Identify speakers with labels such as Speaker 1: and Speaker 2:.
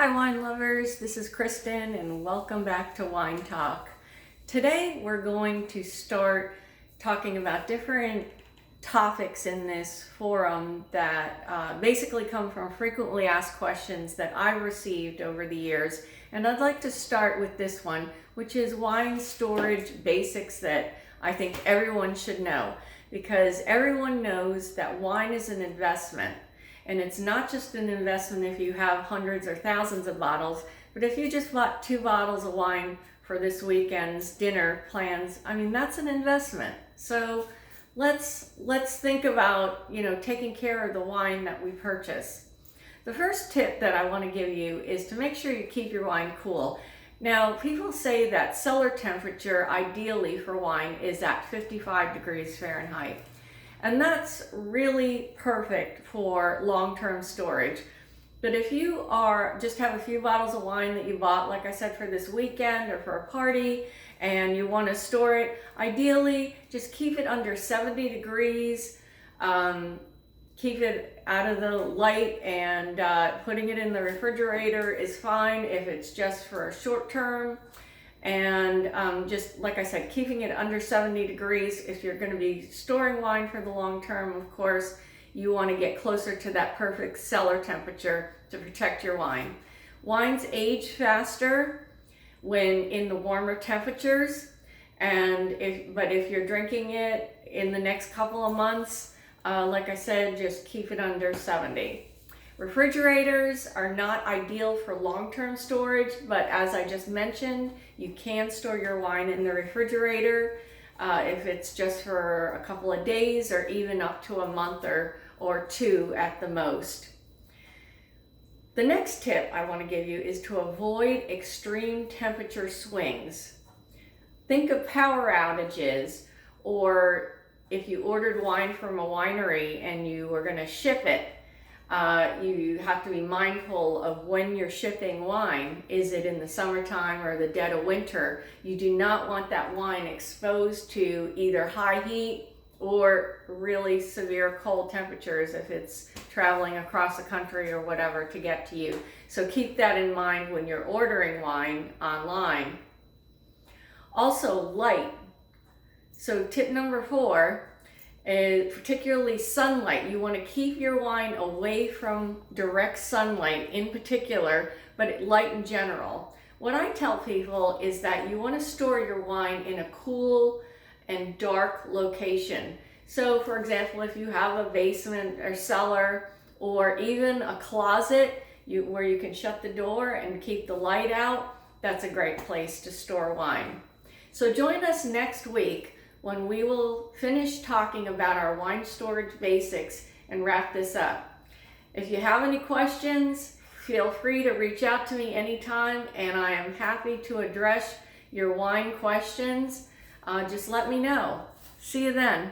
Speaker 1: Hi wine lovers, this is Kristen and welcome back to Wine Talk. Today we're going to start talking about different topics in this forum that basically come from frequently asked questions that I've received over the years. And I'd like to start with this one, which is wine storage basics that I think everyone should know, because everyone knows that wine is an investment. And it's not just an investment if you have hundreds or thousands of bottles, but if you just bought 2 bottles of wine for this weekend's dinner plans, I mean, that's an investment. So let's think about, taking care of the wine that we purchase. The first tip that I want to give you is to make sure you keep your wine cool. Now, people say that cellar temperature ideally for wine is at 55 degrees Fahrenheit. And that's really perfect for long-term storage. But if you just have a few bottles of wine that you bought, like I said, for this weekend or for a party, and you want to store it, ideally just keep it under 70 degrees. Keep it out of the light, and putting it in the refrigerator is fine if it's just for a short term. And just like I said, keeping it under 70 degrees. If you're going to be storing wine for the long term, of course, you want to get closer to that perfect cellar temperature to protect your wine. Wines age faster when in the warmer temperatures, but if you're drinking it in the next couple of months, like I said, just keep it under 70. Refrigerators are not ideal for long-term storage, but as I just mentioned, you can store your wine in the refrigerator if it's just for a couple of days or even up to a month or 2 at the most. The next tip I want to give you is to avoid extreme temperature swings. Think of power outages, or if you ordered wine from a winery and you were going to ship it, you have to be mindful of when you're shipping wine. Is it in the summertime or the dead of winter? You do not want that wine exposed to either high heat or really severe cold temperatures if it's traveling across the country or whatever to get to you. So keep that in mind when you're ordering wine online. Also, light. So tip number 4, particularly sunlight. You want to keep your wine away from direct sunlight in particular, but light in general. What I tell people is that you want to store your wine in a cool and dark location. So for example, if you have a basement or cellar or even a closet where you can shut the door and keep the light out, that's a great place to store wine. So join us next week when we will finish talking about our wine storage basics and wrap this up. If you have any questions, feel free to reach out to me anytime, and I am happy to address your wine questions. Just let me know. See you then.